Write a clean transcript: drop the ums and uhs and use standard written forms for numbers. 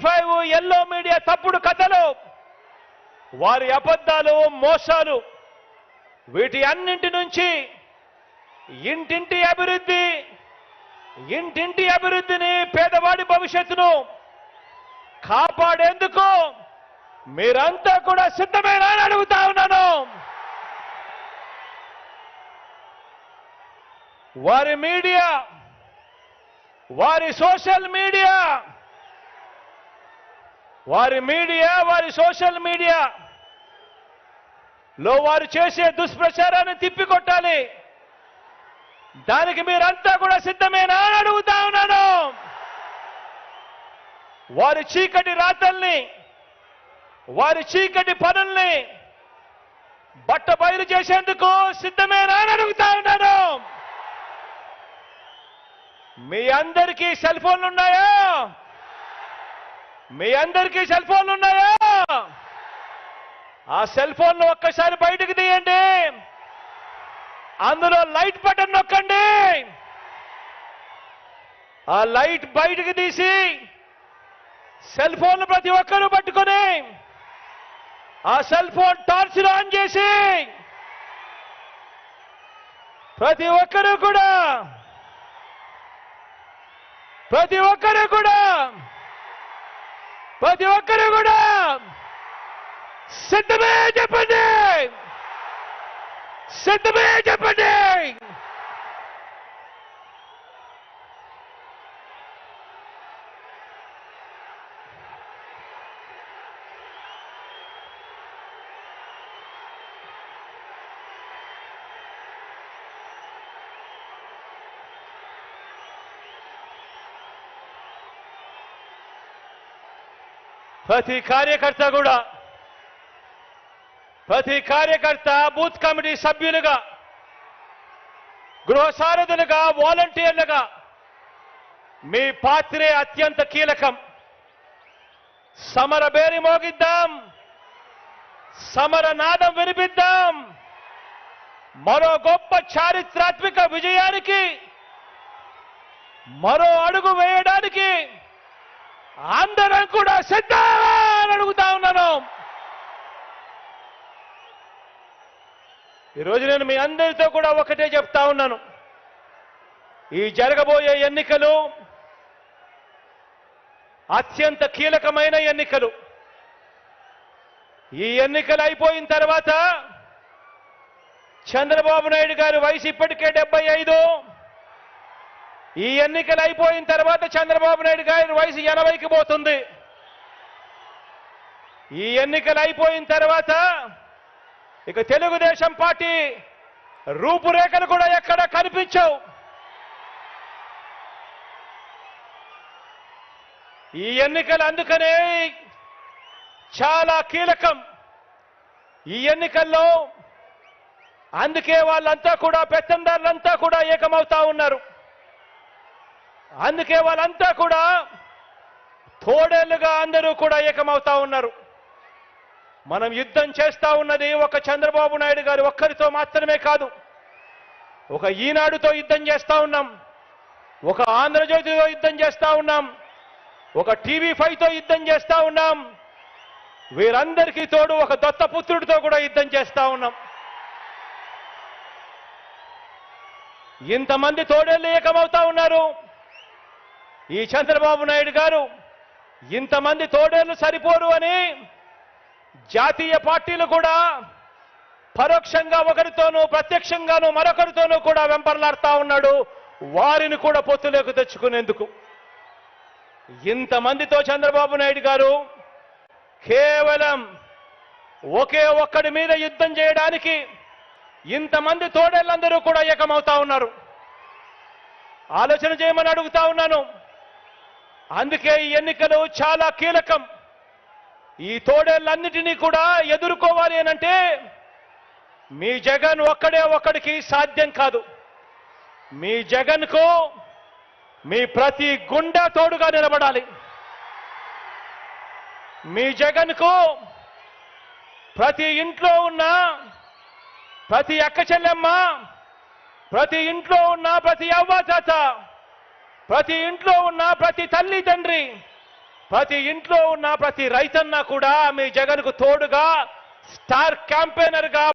TV5 yellow media తప్పుడు కథలు, వారి అబద్ధాలు, మోసాలు, వీటి అన్నింటి నుంచి ఇంటింటి అభివృద్ధిని, పేదవాడి భవిష్యత్తును కాపాడేందుకు మీరంతా కూడా సిద్ధమేనా అని అడుగుతా ఉన్నాను. వారి మీడియా, వారి సోషల్ మీడియా, వారి సోషల్ మీడియాలో వారు చేసే దుష్ప్రచారాన్ని తిప్పికొట్టాలి. దానికి మీరంతా కూడా సిద్ధమేనా అని అడుగుతా ఉన్నాను. వారి చీకటి రాతల్ని, వారి చీకటి పనుల్ని బట్టబయలు చేసేందుకు సిద్ధమేనా అని అడుగుతా ఉన్నాను. మీ అందరికీ సెల్ ఫోన్లు ఉన్నాయా? మీ అందరికీ సెల్ ఫోన్లు ఉన్నాయా? ఆ సెల్ ఫోన్లు ఒక్కసారి బయటకు తీయండి. అందులో లైట్ బటన్ నొక్కండి. ఆ లైట్ బయటకు తీసి సెల్ ఫోన్లు ప్రతి ఒక్కరూ పట్టుకొని ఆ సెల్ ఫోన్ టార్చ్ ఆన్ చేసి ప్రతి ఒక్కరూ కూడా సిద్ధమే చెప్పండి. ప్రతి కార్యకర్త బూత్ కమిటీ సభ్యులుగా, గృహ సారథులుగా, వాలంటీర్లుగా మీ పాత్రే అత్యంత కీలకం. సమర బేరి మోగిద్దాం, సమర నాదం వినిపిద్దాం. మరో గొప్ప చారిత్రాత్మక విజయానికి మరో అడుగు వేయడానికి అందరం కూడా సిద్ధమని అడుగుతా ఉన్నాను. ఈరోజు నేను మీ అందరితో కూడా ఒకటే చెప్తా ఉన్నాను. ఈ జరగబోయే ఎన్నికలు అత్యంత కీలకమైన ఎన్నికలు. ఈ ఎన్నికలు అయిపోయిన తర్వాత చంద్రబాబు నాయుడు గారి వయసు ఇప్పటికే 75. ఈ ఎన్నికలు అయిపోయిన తర్వాత చంద్రబాబు నాయుడు గారి వయసు 80కి పోతుంది. ఈ ఎన్నికలు అయిపోయిన తర్వాత ఇక తెలుగుదేశం పార్టీ రూపురేఖలు కూడా ఎక్కడ కనిపించవు. ఈ ఎన్నికలు అందుకనే చాలా కీలకం. ఈ ఎన్నికల్లో అందుకే వాళ్ళంతా కూడా, పెత్తందారులంతా కూడా ఏకమవుతా ఉన్నారు. అందుకే వాళ్ళంతా కూడా తోడేళ్లుగా అందరూ కూడా ఏకమవుతా ఉన్నారు. మనం యుద్ధం చేస్తా ఉన్నది ఒక చంద్రబాబు నాయుడు గారు ఒక్కరితో మాత్రమే కాదు. ఒక ఈనాడుతో యుద్ధం చేస్తా ఉన్నాం, ఒక ఆంధ్రజ్యోతితో యుద్ధం చేస్తా ఉన్నాం, ఒక టీవీ5తో యుద్ధం చేస్తా ఉన్నాం. వీరందరికీ తోడు ఒక దత్తపుత్రుడితో కూడా యుద్ధం చేస్తా ఉన్నాం. ఇంతమంది తోడేళ్లు ఏకమవుతా ఉన్నారు. ఈ చంద్రబాబు నాయుడు గారు ఇంతమంది తోడేళ్లు సరిపోరు అని జాతీయ పార్టీలు కూడా పరోక్షంగా ఒకరితోనూ, ప్రత్యక్షంగానూ మరొకరితోనూ కూడా వెంపర్లాడుతా ఉన్నాడు. వారిని కూడా పొత్తులోకి తెచ్చుకునేందుకు ఇంతమందితో చంద్రబాబు నాయుడు గారు కేవలం ఒకే ఒక్కడి మీద యుద్ధం చేయడానికి ఇంతమంది తోడేళ్ళందరూ కూడా ఏకమవుతా ఉన్నారు. ఆలోచన చేయమని అడుగుతా ఉన్నాను. అందుకే ఈ ఎన్నికలు చాలా కీలకం. ఈ తోడేళ్ళన్నిటినీ కూడా ఎదుర్కోవాలి అనంటే మీ జగన్ ఒక్కడికి సాధ్యం కాదు. మీ జగన్కు మీ ప్రతి గుండె తోడుగా నిలబడాలి. మీ జగన్కు ప్రతి ఇంట్లో ఉన్న ప్రతి అక్క చెల్లెమ్మ, ప్రతి ఇంట్లో ఉన్న ప్రతి అవ్వ తాత, ప్రతి ఇంట్లో ఉన్న ప్రతి తల్లి తండ్రి, ప్రతి ఇంట్లో ఉన్న ప్రతి రైతన్న కూడా మీ జగన్కు తోడుగా స్టార్ క్యాంపెయినర్ గా